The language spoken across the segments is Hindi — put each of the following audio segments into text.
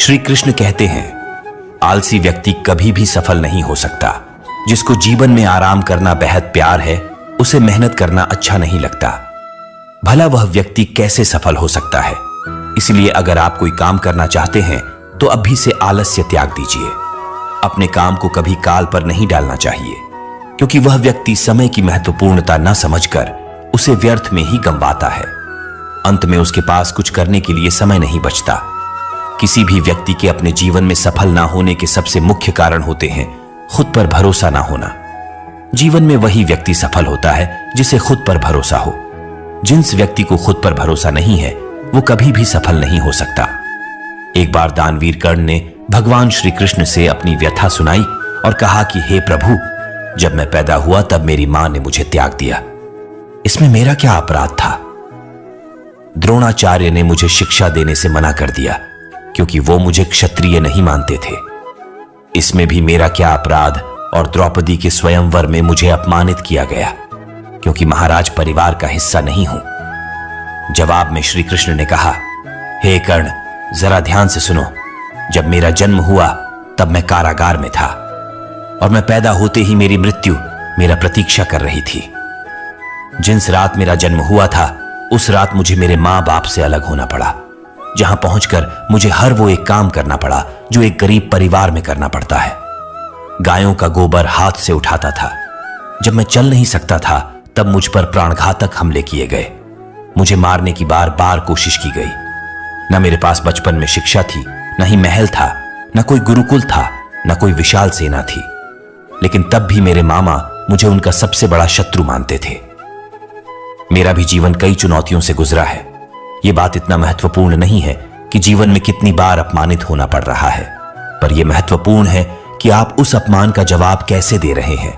श्री कृष्ण कहते हैं, आलसी व्यक्ति कभी भी सफल नहीं हो सकता। जिसको जीवन में आराम करना बेहद प्यार है, उसे मेहनत करना अच्छा नहीं लगता। भला वह व्यक्ति कैसे सफल हो सकता है? इसलिए अगर आप कोई काम करना चाहते हैं तो अभी से आलस्य त्याग दीजिए। अपने काम को कभी काल पर नहीं डालना चाहिए, क्योंकि वह व्यक्ति समय की महत्वपूर्णता न समझकर उसे व्यर्थ में ही गंवाता है। अंत में उसके पास कुछ करने के लिए समय नहीं बचता। किसी भी व्यक्ति के अपने जीवन में सफल ना होने के सबसे मुख्य कारण होते हैं खुद पर भरोसा ना होना। जीवन में वही व्यक्ति सफल होता है जिसे खुद पर भरोसा हो। जिस व्यक्ति को खुद पर भरोसा नहीं है वो कभी भी सफल नहीं हो सकता। एक बार दानवीर कर्ण ने भगवान श्री कृष्ण से अपनी व्यथा सुनाई और कहा कि हे प्रभु, जब मैं पैदा हुआ तब मेरी मां ने मुझे त्याग दिया। इसमें मेरा क्या अपराध था? द्रोणाचार्य ने मुझे शिक्षा देने से मना कर दिया क्योंकि वो मुझे क्षत्रिय नहीं मानते थे। इसमें भी मेरा क्या अपराध? और द्रौपदी के स्वयंवर में मुझे अपमानित किया गया क्योंकि महाराज परिवार का हिस्सा नहीं हूं। जवाब में श्री कृष्ण ने कहा, हे कर्ण, जरा ध्यान से सुनो। जब मेरा जन्म हुआ तब मैं कारागार में था और मैं पैदा होते ही मेरी मृत्यु मेरा प्रतीक्षा कर रही थी। जिस रात मेरा जन्म हुआ था उस रात मुझे मेरे मां बाप से अलग होना पड़ा, जहां पहुंचकर मुझे हर वो एक काम करना पड़ा जो एक गरीब परिवार में करना पड़ता है। गायों का गोबर हाथ से उठाता था। जब मैं चल नहीं सकता था तब मुझ पर प्राणघातक हमले किए गए। मुझे मारने की बार बार कोशिश की गई। न मेरे पास बचपन में शिक्षा थी, न ही महल था, न कोई गुरुकुल था, न कोई विशाल सेना थी। लेकिन तब भी मेरे मामा मुझे उनका सबसे बड़ा शत्रु मानते थे। मेरा भी जीवन कई चुनौतियों से गुजरा है। यह बात इतना महत्वपूर्ण नहीं है कि जीवन में कितनी बार अपमानित होना पड़ रहा है, पर यह महत्वपूर्ण है कि आप उस अपमान का जवाब कैसे दे रहे हैं।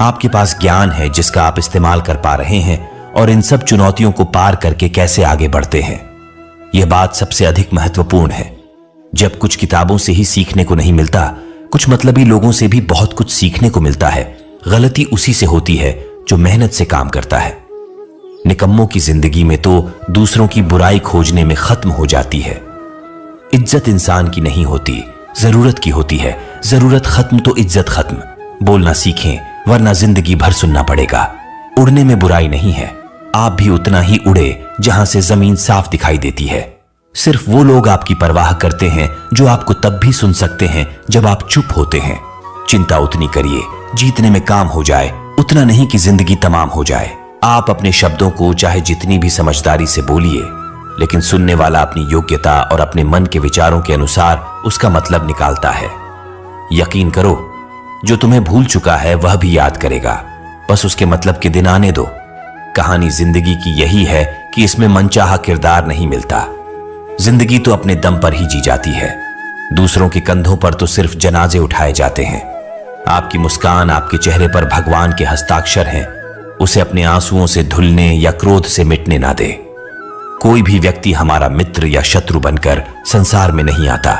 आपके पास ज्ञान है जिसका आप इस्तेमाल कर पा रहे हैं और इन सब चुनौतियों को पार करके कैसे आगे बढ़ते हैं। यह बात सबसे अधिक महत्वपूर्ण है। जब कुछ किताबों से ही सीखने को नहीं मिलता, कुछ मतलबी लोगों से भी बहुत कुछ सीखने को मिलता है। गलती उसी से होती है जो मेहनत से काम करता है। निकम्मों की जिंदगी में तो दूसरों की बुराई खोजने में खत्म हो जाती है। इज्जत इंसान की नहीं होती, जरूरत की होती है। जरूरत खत्म तो इज्जत खत्म। बोलना सीखें, वरना जिंदगी भर सुनना पड़ेगा। उड़ने में बुराई नहीं है। आप भी उतना ही उड़े जहां से जमीन साफ दिखाई देती है। सिर्फ वो लोग आपकी परवाह करते हैं जो आपको तब भी सुन सकते हैं जब आप चुप होते हैं। चिंता उतनी करिए जीतने में काम हो जाए, उतना नहीं कि जिंदगी तमाम हो जाए। आप अपने शब्दों को चाहे जितनी भी समझदारी से बोलिए, लेकिन सुनने वाला अपनी योग्यता और अपने मन के विचारों के अनुसार उसका मतलब निकालता है। यकीन करो, जो तुम्हें भूल चुका है वह भी याद करेगा। बस उसके मतलब के दिन आने दो। कहानी जिंदगी की यही है कि इसमें मनचाहा किरदार नहीं मिलता। जिंदगी तो अपने दम पर ही जी जाती है। दूसरों के कंधों पर तो सिर्फ जनाजे उठाए जाते हैं। आपकी मुस्कान, आपके चेहरे पर भगवान के हस्ताक्षर हैं। उसे अपने आंसुओं से धुलने या क्रोध से मिटने ना दे। कोई भी व्यक्ति हमारा मित्र या शत्रु बनकर संसार में नहीं आता।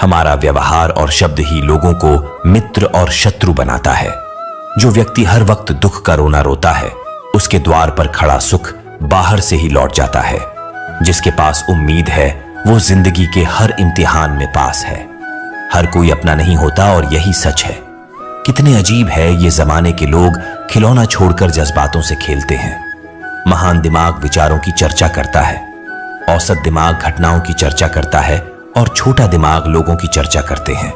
हमारा व्यवहार और शब्द ही लोगों को मित्र और शत्रु बनाता है। जो व्यक्ति हर वक्त दुख का रोना रोता है, उसके द्वार पर खड़ा सुख बाहर से ही लौट जाता है। जिसके पास उम्मीद है वो जिंदगी के हर इम्तिहान में पास है। हर कोई अपना नहीं होता और यही सच है। कितने अजीब है ये जमाने के लोग खिलौना छोड़कर जज्बातों से खेलते हैं। महान दिमाग विचारों की चर्चा करता है, औसत दिमाग घटनाओं की चर्चा करता है और छोटा दिमाग लोगों की चर्चा करते हैं।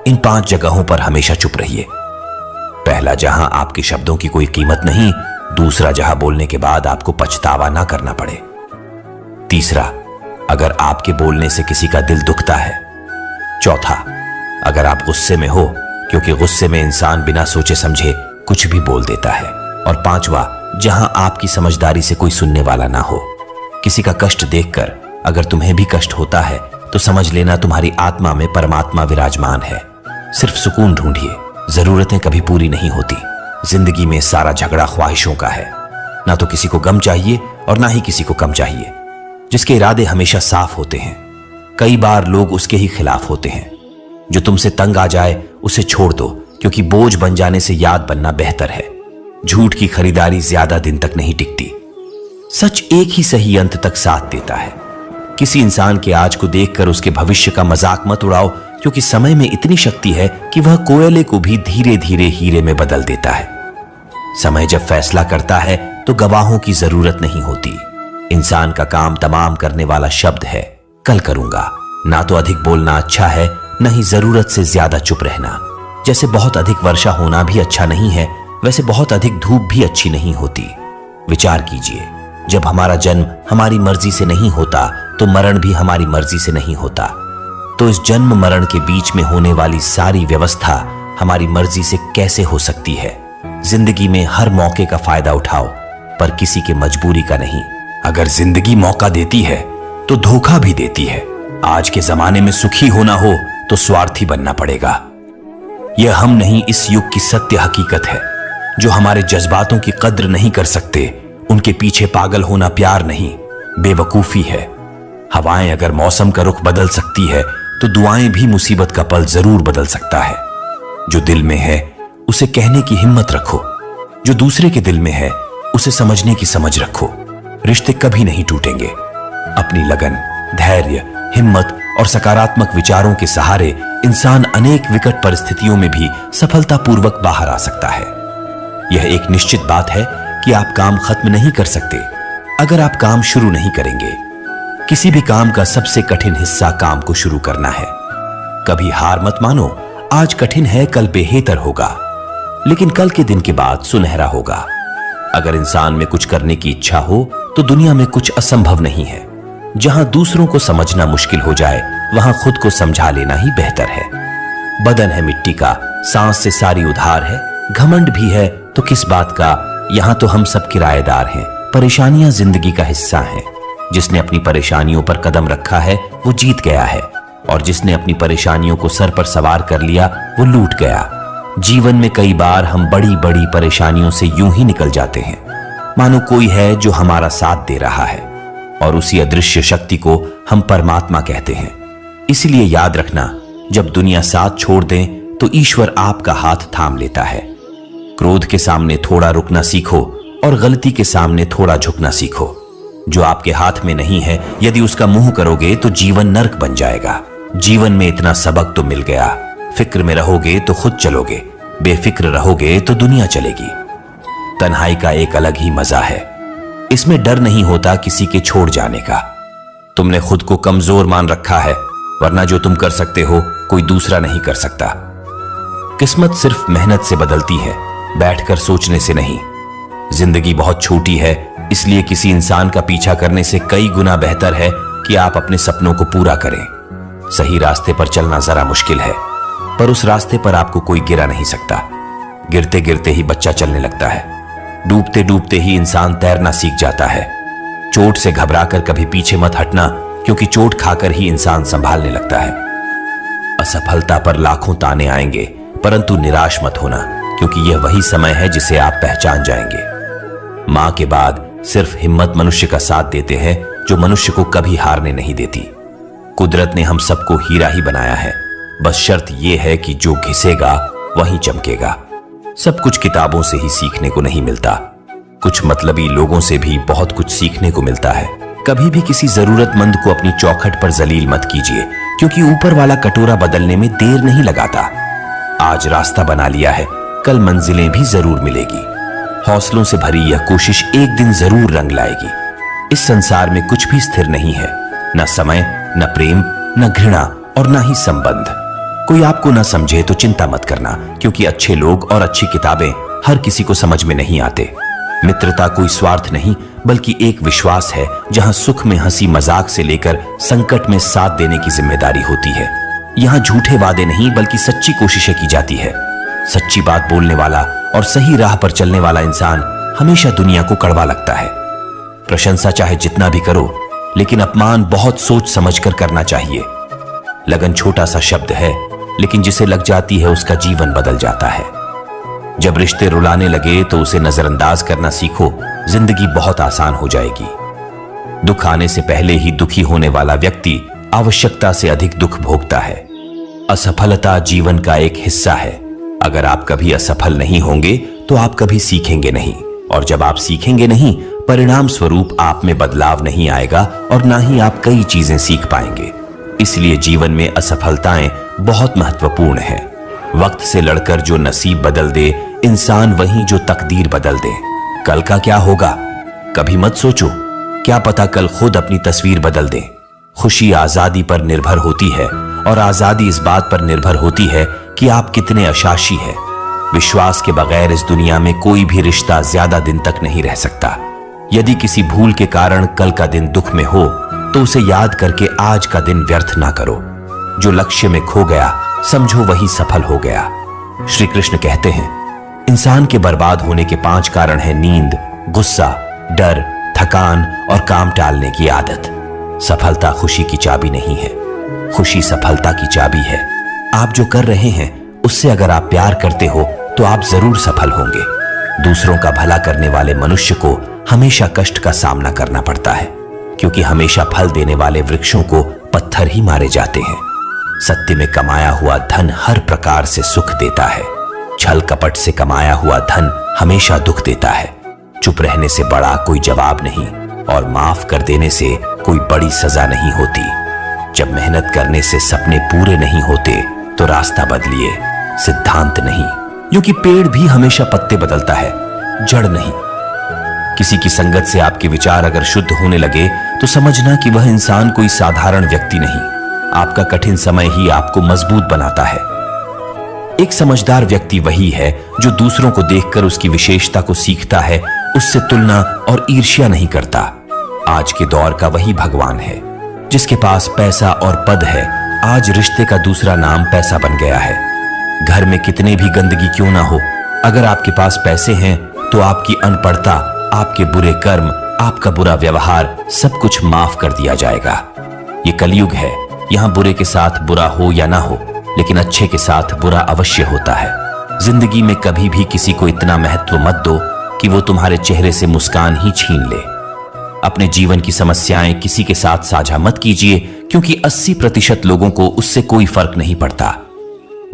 इन 5 जगहों पर हमेशा चुप रहिए। पहला, जहां आपके शब्दों की कोई कीमत नहीं। दूसरा, जहां बोलने के बाद आपको पछतावा ना करना पड़े। तीसरा, अगर आपके बोलने से किसी का दिल दुखता है। चौथा, अगर आप गुस्से में हो, क्योंकि गुस्से में इंसान बिना सोचे समझे कुछ भी बोल देता है। और पांचवा, जहां आपकी समझदारी से कोई सुनने वाला ना हो। किसी का कष्ट देखकर अगर तुम्हें भी कष्ट होता है तो समझ लेना तुम्हारी आत्मा में परमात्मा विराजमान है। सिर्फ सुकून ढूंढिए। जरूरतें कभी पूरी नहीं होती। जिंदगी में सारा झगड़ा ख्वाहिशों का है। ना तो किसी को गम चाहिए और ना ही किसी को कम चाहिए। जिसके इरादे हमेशा साफ होते हैं, कई बार लोग उसके ही खिलाफ होते हैं। जो तुमसे तंग आ जाए उसे छोड़ दो, क्योंकि बोझ बन जाने से याद बनना बेहतर है। झूठ की खरीदारी ज्यादा दिन तक नहीं टिकती। सच एक ही सही अंत तक साथ देता है। किसी इंसान के आज को देखकर उसके भविष्य का मजाक मत उड़ाओ, क्योंकि समय में इतनी शक्ति है कि वह कोयले को भी धीरे धीरे हीरे में बदल देता है। समय जब फैसला करता है तो गवाहों की जरूरत नहीं होती। इंसान का काम तमाम करने वाला शब्द है कल करूंगा। ना तो अधिक बोलना अच्छा है, न ही जरूरत से ज्यादा चुप रहना। जैसे बहुत अधिक वर्षा होना भी अच्छा नहीं है, वैसे बहुत अधिक धूप भी अच्छी नहीं होती। विचार कीजिए, जब हमारा जन्म हमारी मर्जी से नहीं होता तो मरण भी हमारी मर्जी से नहीं होता। तो इस जन्म मरण के बीच में होने वाली सारी व्यवस्था हमारी मर्जी से कैसे हो सकती है? जिंदगी में हर मौके का फायदा उठाओ, पर किसी के मजबूरी का नहीं। अगर जिंदगी मौका देती है तो धोखा भी देती है। आज के जमाने में सुखी होना हो तो स्वार्थी बनना पड़ेगा। यह हम नहीं, इस युग की सत्य हकीकत है। जो हमारे जज्बातों की कद्र नहीं कर सकते, उनके पीछे पागल होना प्यार नहीं, बेवकूफी है। हवाएं अगर मौसम का रुख बदल सकती है तो दुआएं भी मुसीबत का पल जरूर बदल सकता है। जो दिल में है उसे कहने की हिम्मत रखो, जो दूसरे के दिल में है उसे समझने की समझ रखो। रिश्ते कभी नहीं टूटेंगे। अपनी लगन, धैर्य, हिम्मत और सकारात्मक विचारों के सहारे इंसान अनेक विकट परिस्थितियों में भी सफलतापूर्वक बाहर आ सकता है। यह एक निश्चित बात है कि आप काम खत्म नहीं कर सकते अगर आप काम शुरू नहीं करेंगे। किसी भी काम का सबसे कठिन हिस्सा काम को शुरू करना है। कभी हार मत मानो। आज कठिन है, कल बेहतर होगा, लेकिन कल के दिन के बाद सुनहरा होगा। अगर इंसान में कुछ करने की इच्छा हो तो दुनिया में कुछ असंभव नहीं है। जहां दूसरों को समझना मुश्किल हो जाए, वहां खुद को समझा लेना ही बेहतर है। बदन है मिट्टी का, सांस से सारी उधार है। घमंड भी है तो किस बात का, यहां तो हम सब किराएदार हैं। परेशानियां जिंदगी का हिस्सा हैं। जिसने अपनी परेशानियों पर कदम रखा है वो जीत गया है, और जिसने अपनी परेशानियों को सर पर सवार कर लिया वो लूट गया। जीवन में कई बार हम बड़ी बड़ी परेशानियों से यूं ही निकल जाते हैं, मानो कोई है जो हमारा साथ दे रहा है, और उसी अदृश्य शक्ति को हम परमात्मा कहते हैं। इसलिए याद रखना, जब दुनिया साथ छोड़ दे तो ईश्वर आपका हाथ थाम लेता है। क्रोध के सामने थोड़ा रुकना सीखो और गलती के सामने थोड़ा झुकना सीखो। जो आपके हाथ में नहीं है, यदि उसका मुंह करोगे तो जीवन नरक बन जाएगा। जीवन में इतना सबक तो मिल गया। फिक्र में रहोगे तो खुद चलोगे, बेफिक्र रहोगे तो दुनिया चलेगी। तन्हाई का एक अलग ही मजा है। इसमें डर नहीं होता किसी के छोड़ जाने का। तुमने खुद को कमजोर मान रखा है, वरना जो तुम कर सकते हो कोई दूसरा नहीं कर सकता। किस्मत सिर्फ मेहनत से बदलती है, बैठकर सोचने से नहीं। जिंदगी बहुत छोटी है, इसलिए किसी इंसान का पीछा करने से कई गुना बेहतर है कि आप अपने सपनों को पूरा करें। सही रास्ते पर चलना जरा मुश्किल है, पर उस रास्ते पर आपको कोई गिरा नहीं सकता। गिरते गिरते ही बच्चा चलने लगता है, डूबते डूबते ही इंसान तैरना सीख जाता है। चोट से घबराकर कभी पीछे मत हटना, क्योंकि चोट खाकर ही इंसान संभालने लगता है। असफलता पर लाखों ताने आएंगे, परंतु निराश मत होना, क्योंकि यह वही समय है जिसे आप पहचान जाएंगे। मां के बाद सिर्फ हिम्मत मनुष्य का साथ देते हैं, जो मनुष्य को कभी हारने नहीं देती। कुदरत ने हम सबको हीरा ही बनाया है, बस शर्त यह है कि जो घिसेगा वहीं चमकेगा। सब कुछ किताबों से ही सीखने को नहीं मिलता, कुछ मतलबी लोगों से भी बहुत कुछ सीखने को मिलता है। कभी भी किसी जरूरतमंद को अपनी चौखट पर जलील मत कीजिए, क्योंकि ऊपर वाला कटोरा बदलने में देर नहीं लगाता। आज रास्ता बना लिया है, कल मंजिलें भी जरूर मिलेगी। हौसलों से भरी यह कोशिश एक दिन जरूर रंग लाएगी। इस संसार में कुछ भी स्थिर नहीं है, न समय, न प्रेम, न घृणा और न ही संबंध। कोई आपको न समझे तो चिंता मत करना, क्योंकि अच्छे लोग और अच्छी किताबें हर किसी को समझ में नहीं आते। मित्रता कोई स्वार्थ नहीं, बल्कि एक विश्वास है, जहां सुख में हंसी मजाक से लेकर संकट में साथ देने की जिम्मेदारी होती है। यहां झूठे वादे नहीं, बल्कि सच्ची कोशिशें की जाती है। सच्ची बात बोलने वाला और सही राह पर चलने वाला इंसान हमेशा दुनिया को कड़वा लगता है। प्रशंसा चाहे जितना भी करो, लेकिन अपमान बहुत सोच समझकर करना चाहिए। लगन छोटा सा शब्द है, लेकिन जिसे लग जाती है उसका जीवन बदल जाता है। जब रिश्ते रुलाने लगे तो उसे नजरअंदाज करना सीखो, जिंदगी बहुत आसान हो जाएगी। दुख आने से पहले ही दुखी होने वाला व्यक्ति आवश्यकता से अधिक दुख भोगता है। असफलता जीवन का एक हिस्सा है। अगर आप कभी असफल नहीं होंगे तो आप कभी सीखेंगे नहीं, और जब आप सीखेंगे नहीं परिणाम स्वरूप आप में बदलाव नहीं आएगा और ना ही आप कई चीजें सीख पाएंगे। इसलिए जीवन में असफलताएं बहुत महत्वपूर्ण हैं। वक्त से लड़कर जो नसीब बदल दे, इंसान वही जो तकदीर बदल दे। कल का क्या होगा कभी मत सोचो, क्या पता कल खुद अपनी तस्वीर बदल दे। खुशी आजादी पर निर्भर होती है और आजादी इस बात पर निर्भर होती है कि आप कितने अशाशी हैं। विश्वास के बगैर इस दुनिया में कोई भी रिश्ता ज्यादा दिन तक नहीं रह सकता। यदि किसी भूल के कारण कल का दिन दुख में हो तो उसे याद करके आज का दिन व्यर्थ ना करो। जो लक्ष्य में खो गया समझो वही सफल हो गया। श्री कृष्ण कहते हैं, इंसान के बर्बाद होने के 5 कारण हैं नींद, गुस्सा, डर, थकान और काम टालने की आदत। सफलता खुशी की चाबी नहीं है, खुशी सफलता की चाबी है। आप जो कर रहे हैं उससे अगर आप प्यार करते हो तो आप जरूर सफल होंगे। दूसरों का भला करने वाले मनुष्य को हमेशा कष्ट का सामना करना पड़ता है, क्योंकि हमेशा फल देने वाले वृक्षों को पत्थर ही मारे जाते हैं। सत्य में कमाया हुआ धन हर प्रकार से सुख देता है, छल कपट से कमाया हुआ धन हमेशा दुख देता है। चुप रहने से बड़ा कोई जवाब नहीं और माफ कर देने से कोई बड़ी सजा नहीं होती। जब मेहनत करने से सपने पूरे नहीं होते तो रास्ता बदलिए, सिद्धांत नहीं, क्योंकि पेड़ भी हमेशा पत्ते बदलता है, जड़ नहीं। किसी की संगत से आपके विचार अगर शुद्ध होने लगे तो समझना कि वह इंसान कोई साधारण व्यक्ति नहीं, आपका कठिन समय ही आपको मजबूत बनाता है। एक समझदार व्यक्ति वही है जो दूसरों को देखकर उसकी विशेषता को सीखता है, उससे तुलना और ईर्ष्या नहीं करता। आज के दौर का वही भगवान है। जिसके पास पैसा और पद है, आज रिश्ते का दूसरा नाम पैसा बन गया है। घर में कितने भी गंदगी क्यों ना हो, अगर आपके पास पैसे हैं तो आपकी अनपढ़ता, आपके बुरे कर्म, आपका बुरा व्यवहार सब कुछ माफ कर दिया जाएगा। ये कलयुग है, यहां बुरे के साथ बुरा हो या ना हो, लेकिन अच्छे के साथ बुरा अवश्य होता है। जिंदगी में कभी भी किसी को इतना महत्व मत दो कि वो तुम्हारे चेहरे से मुस्कान ही छीन ले। अपने जीवन की समस्याएं किसी के साथ साझा मत कीजिए, क्योंकि 80% लोगों को उससे कोई फर्क नहीं पड़ता।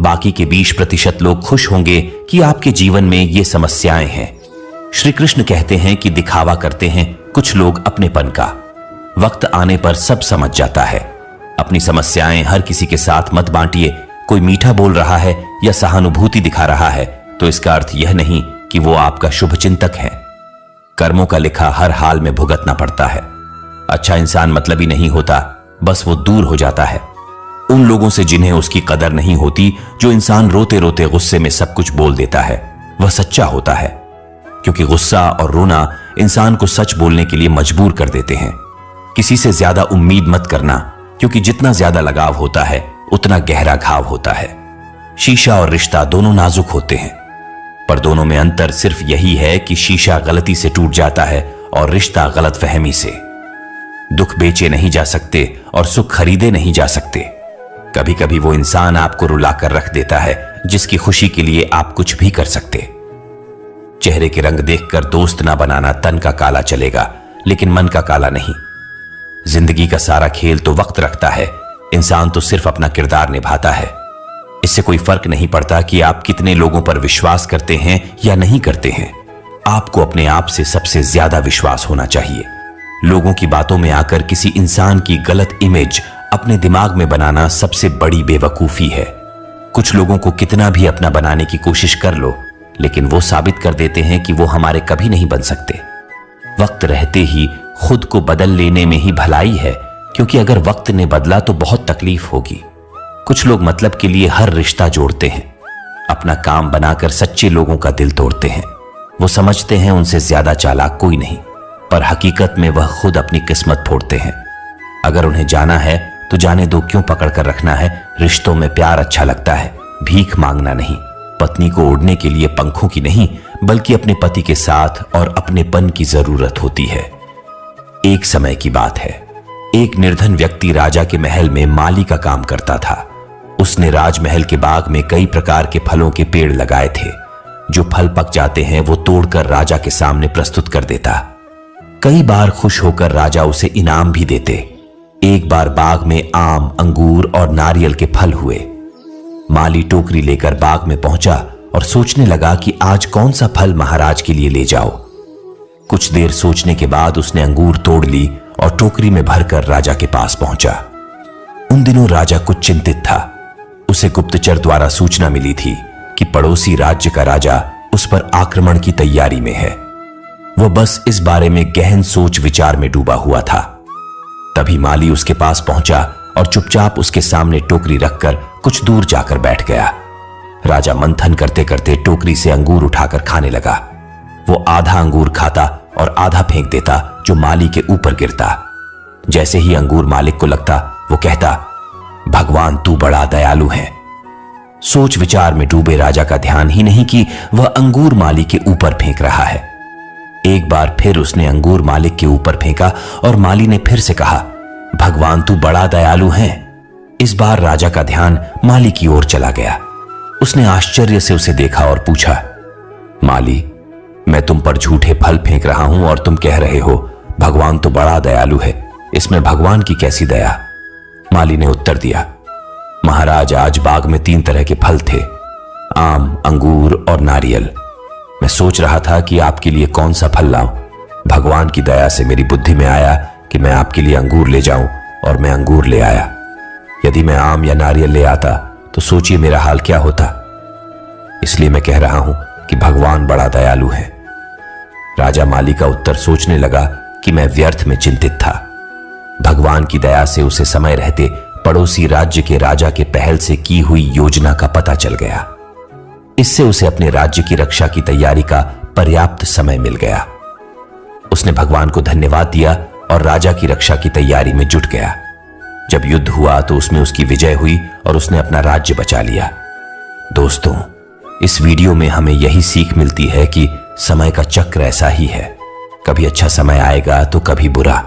बाकी के 20% लोग खुश होंगे कि आपके जीवन में ये समस्याएं हैं। श्री कृष्ण कहते हैं कि दिखावा करते हैं कुछ लोग अपनेपन का, वक्त आने पर सब समझ जाता है। अपनी समस्याएं हर किसी के साथ मत बांटिए। कोई मीठा बोल रहा है या सहानुभूति दिखा रहा है तो इसका अर्थ यह नहीं कि वो आपका शुभचिंतक है। कर्मों का लिखा हर हाल में भुगतना पड़ता है। अच्छा इंसान मतलबी नहीं होता, बस वो दूर हो जाता है उन लोगों से जिन्हें उसकी कदर नहीं होती। जो इंसान रोते रोते गुस्से में सब कुछ बोल देता है वह सच्चा होता है, क्योंकि गुस्सा और रोना इंसान को सच बोलने के लिए मजबूर कर देते हैं। किसी से ज्यादा उम्मीद मत करना, क्योंकि जितना ज्यादा लगाव होता है उतना गहरा घाव होता है। शीशा और रिश्ता दोनों नाजुक होते हैं, पर दोनों में अंतर सिर्फ यही है कि शीशा गलती से टूट जाता है और रिश्ता गलतफहमी से। दुख बेचे नहीं जा सकते और सुख खरीदे नहीं जा सकते। कभी कभी वो इंसान आपको रुलाकर रख देता है जिसकी खुशी के लिए आप कुछ भी कर सकते। चेहरे के रंग देखकर दोस्त ना बनाना, तन का काला चलेगा लेकिन मन का काला नहीं। जिंदगी का सारा खेल तो वक्त रखता है, इंसान तो सिर्फ अपना किरदार निभाता है। इससे कोई फर्क नहीं पड़ता कि आप कितने लोगों पर विश्वास करते हैं या नहीं करते हैं। आपको अपने आप से सबसे ज्यादा विश्वास होना चाहिए। लोगों की बातों में आकर किसी इंसान की गलत इमेज अपने दिमाग में बनाना सबसे बड़ी बेवकूफी है। कुछ लोगों को कितना भी अपना बनाने की कोशिश कर लो, लेकिन वो साबित कर देते हैं कि वो हमारे कभी नहीं बन सकते। वक्त रहते ही खुद को बदल लेने में ही भलाई है, क्योंकि अगर वक्त ने बदला तो बहुत तकलीफ होगी। कुछ लोग मतलब के लिए हर रिश्ता जोड़ते हैं, अपना काम बनाकर सच्चे लोगों का दिल तोड़ते हैं। वो समझते हैं उनसे ज्यादा चालाक कोई नहीं, पर हकीकत में वह खुद अपनी किस्मत फोड़ते हैं। अगर उन्हें जाना है तो जाने दो, क्यों पकड़ कर रखना है। रिश्तों में प्यार अच्छा लगता है, भीख मांगना नहीं। पत्नी को उड़ने के लिए पंखों की नहीं, बल्कि अपने पति के साथ और अपनेपन की जरूरत होती है। एक समय की बात है, एक निर्धन व्यक्ति राजा के महल में माली का काम करता था। उसने राजमहल के बाग में कई प्रकार के फलों के पेड़ लगाए थे। जो फल पक जाते हैं वो तोड़कर राजा के सामने प्रस्तुत कर देता। कई बार खुश होकर राजा उसे इनाम भी देते। एक बार बाग में आम, अंगूर और नारियल के फल हुए। माली टोकरी लेकर बाग में पहुंचा और सोचने लगा कि आज कौन सा फल महाराज के लिए ले जाओ। कुछ देर सोचने के बाद उसने अंगूर तोड़ ली और टोकरी में भरकर राजा के पास पहुंचा। उन दिनों राजा कुछ चिंतित था। उसे गुप्तचर द्वारा सूचना मिली थी कि पड़ोसी राज्य का राजा उस पर आक्रमण की तैयारी में है। वह बस इस बारे में गहन सोच विचार में डूबा हुआ था। तभी माली उसके पास पहुंचा और चुपचाप उसके सामने टोकरी रखकर कुछ दूर जाकर बैठ गया। राजा मंथन करते करते टोकरी से अंगूर उठाकर खाने लगा। वो आधा अंगूर खाता और आधा फेंक देता, जो माली के ऊपर गिरता। जैसे ही अंगूर मालिक को लगता, वो कहता, भगवान तू बड़ा दयालु है। सोच विचार में डूबे राजा का ध्यान ही नहीं कि वह अंगूर माली के ऊपर फेंक रहा है। एक बार फिर उसने अंगूर मालिक के ऊपर फेंका और माली ने फिर से कहा, भगवान तू बड़ा दयालु है। इस बार राजा का ध्यान माली की ओर चला गया। उसने आश्चर्य से उसे देखा और पूछा, माली, मैं तुम पर झूठे फल फेंक रहा हूं और तुम कह रहे हो भगवान तो बड़ा दयालु है, इसमें भगवान की कैसी दया? माली ने उत्तर दिया, महाराज, आज बाग में 3 तरह के फल थे, आम, अंगूर और नारियल। मैं सोच रहा था कि आपके लिए कौन सा फल लाऊं। भगवान की दया से मेरी बुद्धि में आया कि मैं आपके लिए अंगूर ले जाऊं और मैं अंगूर ले आया। यदि मैं आम या नारियल ले आता तो सोचिए मेरा हाल क्या होता। इसलिए मैं कह रहा हूं कि भगवान बड़ा दयालु है। राजा माली का उत्तर सोचने लगा कि मैं व्यर्थ में चिंतित था। भगवान की दया से उसे समय रहते पड़ोसी राज्य के राजा के पहल से की हुई योजना का पता चल गया। इससे उसे अपने राज्य की रक्षा की तैयारी का पर्याप्त समय मिल गया। उसने भगवान को धन्यवाद दिया और राजा की रक्षा की तैयारी में जुट गया। जब युद्ध हुआ तो उसमें उसकी विजय हुई और उसने अपना राज्य बचा लिया। दोस्तों, इस वीडियो में हमें यही सीख मिलती है कि समय का चक्र ऐसा ही है, कभी अच्छा समय आएगा तो कभी बुरा।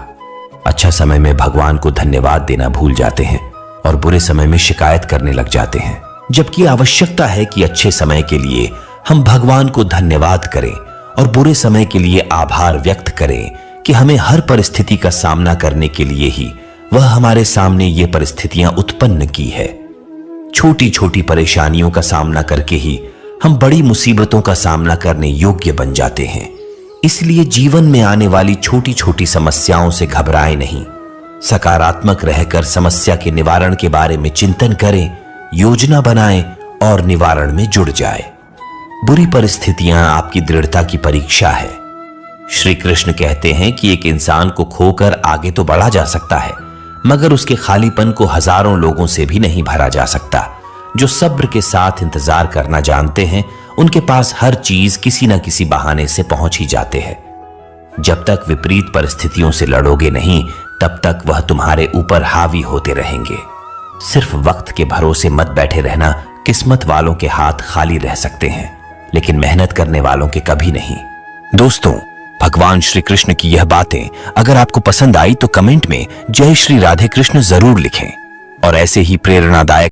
अच्छा समय में भगवान को धन्यवाद देना भूल जाते हैं और बुरे समय में शिकायत करने लग जाते हैं, जबकि आवश्यकता है कि अच्छे समय के लिए हम भगवान को धन्यवाद करें और बुरे समय के लिए आभार व्यक्त करें कि हमें हर परिस्थिति का सामना करने के लिए ही वह हमारे सामने ये परिस्थितियां उत्पन्न की है। छोटी छोटी परेशानियों का सामना करके ही हम बड़ी मुसीबतों का सामना करने योग्य बन जाते हैं। इसलिए जीवन में आने वाली छोटी छोटी समस्याओं से घबराएं नहीं, सकारात्मक रहकर समस्या के निवारण के बारे में चिंतन करें, योजना बनाएं और निवारण में जुड़ जाएं। बुरी परिस्थितियां आपकी दृढ़ता की परीक्षा है। श्री कृष्ण कहते हैं कि एक इंसान को खोकर आगे तो बढ़ा जा सकता है, मगर उसके खालीपन को हजारों लोगों से भी नहीं भरा जा सकता। जो सब्र के साथ इंतजार करना जानते हैं, उनके पास हर चीज किसी न किसी बहाने से पहुंच ही जाते हैं। जब तक विपरीत परिस्थितियों से लड़ोगे नहीं, तब तक वह तुम्हारे ऊपर हावी होते रहेंगे। सिर्फ वक्त के भरोसे मत बैठे रहना। किस्मत वालों के हाथ खाली रह सकते हैं, लेकिन मेहनत करने वालों के कभी नहीं। दोस्तों, भगवान श्री कृष्ण की यह बातें अगर आपको पसंद आई तो कमेंट में जय श्री राधे कृष्ण जरूर लिखें और ऐसे ही प्रेरणादायक